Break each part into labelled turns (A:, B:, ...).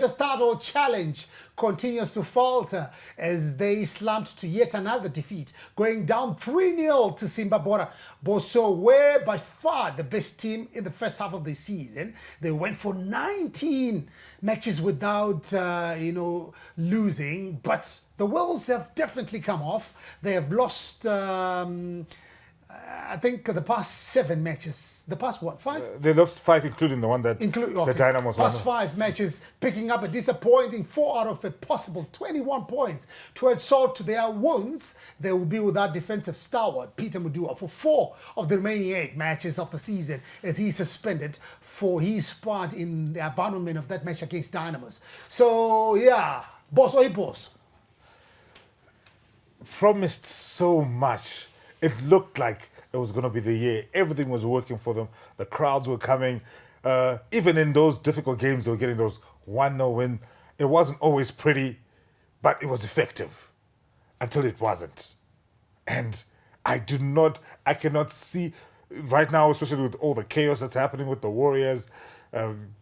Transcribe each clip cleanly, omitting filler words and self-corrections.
A: the Stado challenge continues to falter as they slumped to yet another defeat, going down 3-0 to Simba Bora. Boso were by far the best team in the first half of the season. They went for 19 matches without, losing, but the wheels have definitely come off. They have lost... I think the past 7 matches, the past what, 5?
B: They lost 5, including the one that the Dynamos won.
A: Past 5 matches, picking up a disappointing 4 out of a possible 21 points. To add salt to their wounds, they will be without defensive stalwart Peter Mudua for 4 of the remaining 8 matches of the season, as he suspended for his part in the abandonment of that match against Dynamos. So, yeah, boss.
B: Promised so much. It looked like it was going to be the year. Everything was working for them. The crowds were coming. Even in those difficult games, they were getting those 1-0 win. It wasn't always pretty, but it was effective until it wasn't. And I cannot see right now, especially with all the chaos that's happening with the Warriors.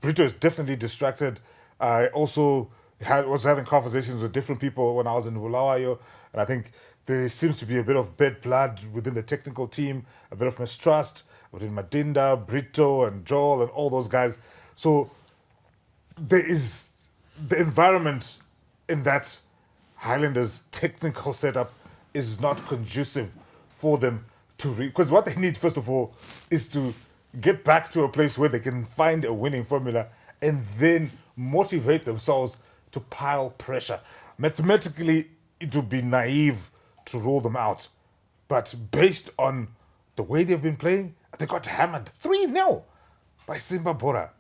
B: Brito is definitely distracted. I also was having conversations with different people when I was in Bulawayo, and I think there seems to be a bit of bad blood within the technical team, a bit of mistrust between Madinda, Brito, and Joel, and all those guys. So there is the environment in that Highlanders technical setup is not conducive for them to because what they need, first of all, is to get back to a place where they can find a winning formula and then motivate themselves to pile pressure. Mathematically, it would be naive to roll them out. But based on the way they've been playing, they got hammered 3-0 by Simba Bora.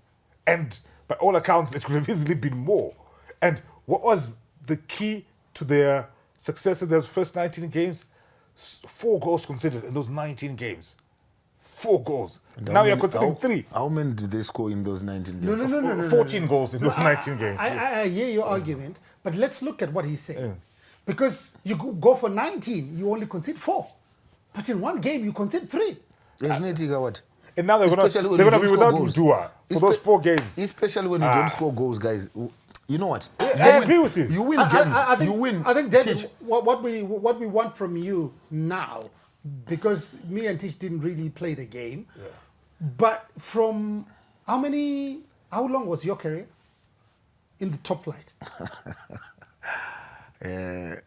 B: And by all accounts, it could have easily been more. And what was the key to their success in those first 19 games? 4 goals conceded in those 19 games. 4 goals. And now you're considering 3.
C: How many did they score in those 19 games?
A: No.
B: 14 goals in those 19 games.
A: I hear your argument, but let's look at what he's saying. Yeah. Because you go for 19, you only concede 4. But in one game, you concede 3.
C: What?
B: And now they're going to be without Udua for those 4 games.
C: Especially when you don't score goals, guys. You know what?
B: I agree with you.
C: You win games. You win.
A: I think, David, what we want from you now, because me and Tish didn't really play the game, but from how long was your career in the top flight?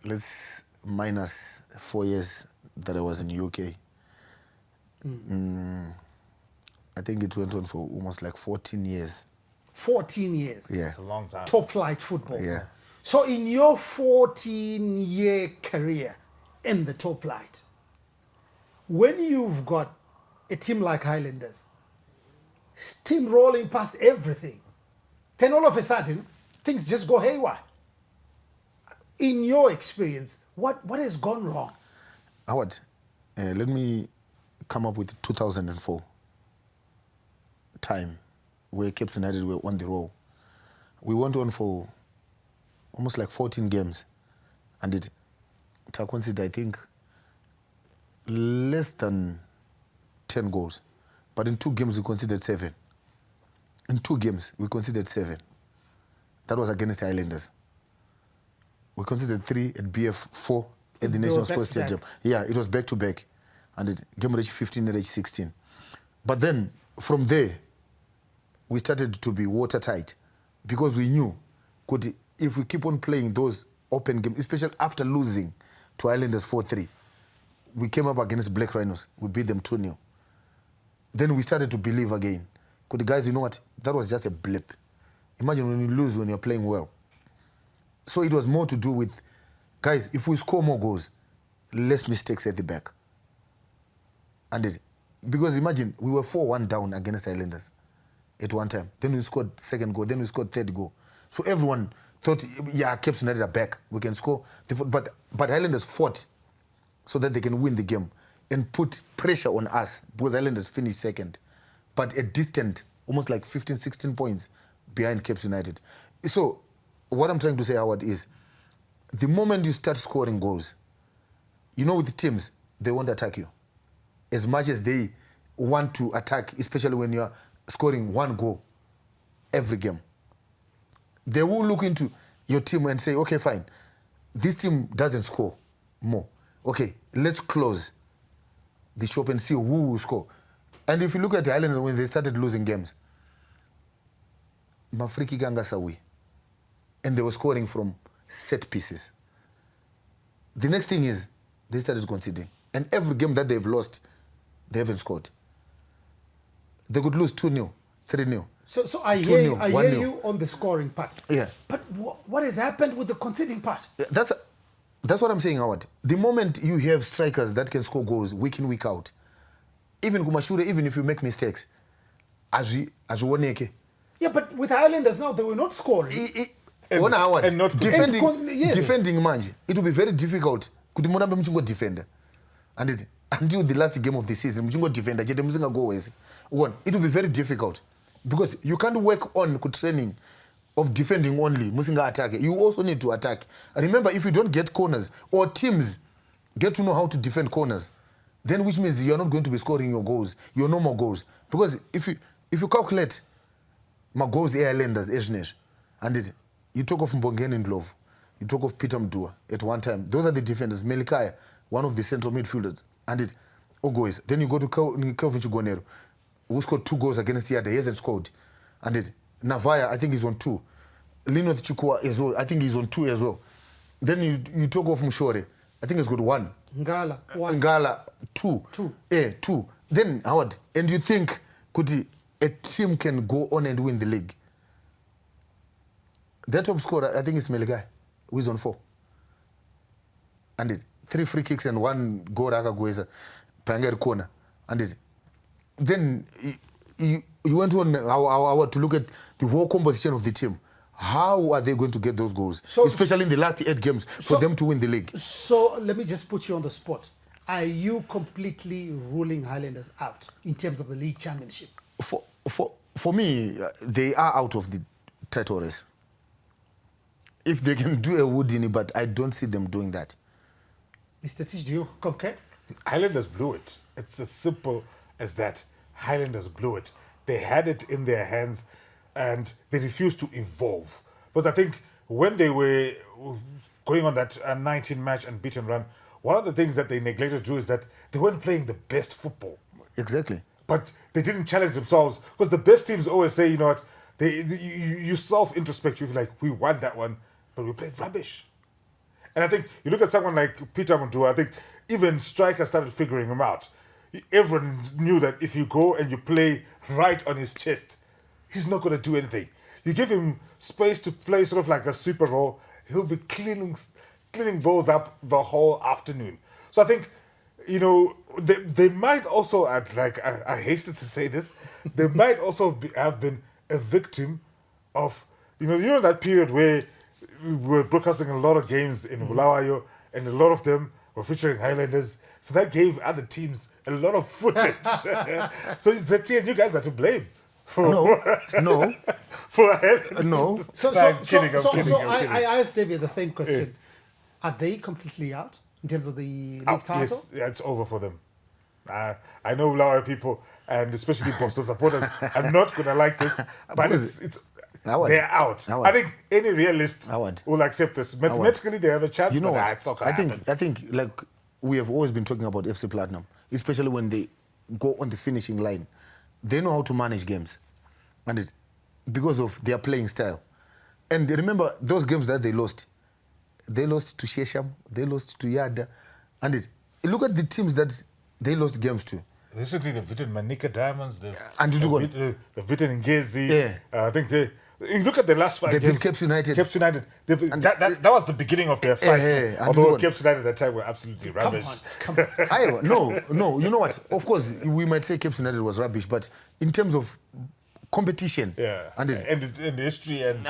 C: Let's minus 4 years that I was in UK. I think it went on for almost like 14 years.
A: 14 years?
C: Yeah.
B: It's a long time.
A: Top flight football.
C: Yeah.
A: So in your 14-year career in the top flight, when you've got a team like Highlanders, steamrolling past everything, then all of a sudden, things just go haywire. In your experience, what has gone wrong?
C: Howard, let me come up with 2004 time where Cape United were on the roll. We went on for almost like 14 games, and it conceded, I think, less than 10 goals. But in 2 games, we conceded 7. In 2 games, we conceded 7. That was against the Highlanders. We conceded 3 at BF, 4 at the National Sports Stadium. Yeah, it was back-to-back. And it game reached 15 and reached 16. But then, from there, we started to be watertight because we knew if we keep on playing those open games, especially after losing to Highlanders 4-3, we came up against Black Rhinos. We beat them 2-0. Then we started to believe again. Because the guys, you know what? That was just a blip. Imagine when you lose when you're playing well. So it was more to do with, guys, if we score more goals, less mistakes at the back. Because imagine, we were 4-1 down against Highlanders at one time. Then we scored 2nd goal, then we scored 3rd goal. So everyone thought, yeah, Cape United are back. We can score. But Highlanders fought so that they can win the game and put pressure on us because Highlanders finished 2nd. But a distant, almost like 15, 16 points behind Cape United. So what I'm trying to say, Howard, is the moment you start scoring goals, you know, with the teams, they won't attack you as much as they want to attack, especially when you're scoring 1 goal every game. They will look into your team and say, okay, fine, this team doesn't score more. Okay, let's close the shop and see who will score. And if you look at the Highlanders when they started losing games, Mafriki Gangasawi, and they were scoring from set pieces. The next thing is they started conceding. And every game that they've lost, they haven't scored. They could lose 2-0, 3-0.
A: So I hear you on the scoring part.
C: Yeah.
A: But what has happened with the conceding part?
C: That's what I'm saying, Howard. The moment you have strikers that can score goals week in, week out, even Kumashure, even if you make mistakes,
A: Yeah, but with Highlanders now, they were not scoring.
C: And not defending manje, it will be very difficult. Kuti murambe muchingo defender. And until the last game of the season, muchingo defender, chete musinga go wese. It will be very difficult. Because you can't work on training of defending only, musinga attack. You also need to attack. Remember, if you don't get corners, or teams get to know how to defend corners, then which means you're not going to be scoring your goals, your normal goals. Because if you calculate my goals Highlanders, and you talk of Mbongeni and Love, you talk of Peter Mdua at one time. Those are the defenders. Melikaya, one of the central midfielders, and Ogoes. Then you go to Kelvin Chugonero, who scored 2 goals against the other. He hasn't scored. And Navaya, I think he's on 2. Lino Chukua as well. I think he's on 2 as well. Then you talk of Mushore. I think he's got 1.
A: Ngala, 1.
C: Ngala, 2.
A: 2.
C: 2. Then Howard, and you think could a team can go on and win the league? Their top scorer, I think, is Meligai, who is on 4. And 3 free kicks and 1 goal Raka Panger corner. And then you went on to look at the whole composition of the team. How are they going to get those goals? Especially in the last 8 games for them to win the league. So
A: let me just put you on the spot. Are you completely ruling Highlanders out in terms of the league championship?
C: For me, they are out of the title race. If they can do a Woodini, but I don't see them doing that.
A: Mr. Tish, do you concur?
B: Highlanders blew it. It's as simple as that. Highlanders blew it. They had it in their hands and they refused to evolve. Because I think when they were going on that 19-match unbeaten run, one of the things that they neglected to do is that they weren't playing the best football.
C: Exactly.
B: But they didn't challenge themselves. Because the best teams always say, you know what, you self-introspect, you're like, we won that one, but we played rubbish. And I think you look at someone like Peter Mdua, I think even strikers started figuring him out. Everyone knew that if you go and you play right on his chest, he's not going to do anything. You give him space to play sort of like a sweeper role, he'll be cleaning balls up the whole afternoon. So I think, you know, they might also, I hasten to say this, they might also have been a victim of, you know that period where we were broadcasting a lot of games in Bulawayo, and a lot of them were featuring Highlanders. So that gave other teams a lot of footage. So ZTN, you guys are to blame.
C: No.
B: For Highlanders.
C: No.
A: So I asked David the same question. Yeah. Are they completely out in terms of the league title?
B: Yes, yeah, it's over for them. I know Bulawayo people, and especially Boston supporters, I'm not going to like this, but it's they're out. I think any realist will accept this. Mathematically, they have a chance.
C: You know what?
B: It's not gonna happen.
C: I think like we have always been talking about FC Platinum, especially when they go on the finishing line. They know how to manage games, and because of their playing style. And remember those games that they lost to Shesham, they lost to Yada, and look at the teams that they lost games to.
B: Recently, they've beaten Manika Diamonds. They've beaten Ngezi.
C: Yeah.
B: I think you look at the last 5 games.
C: They beat Cape United.
B: That was the beginning of their fight. Although Cape United at that time were absolutely rubbish.
A: Come on.
C: No. You know what? Of course, we might say Cape United was rubbish, but in terms of competition,
B: and the history and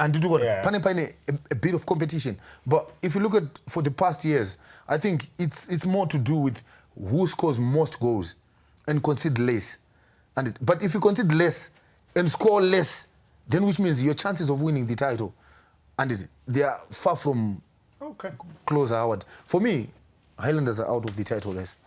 C: Pane a bit of competition. But if you look at for the past years, I think it's more to do with who scores most goals and concede less. But if you concede less and score less, then which means your chances of winning the title, and they are far from closer, Howard. For me, Highlanders are out of the title race.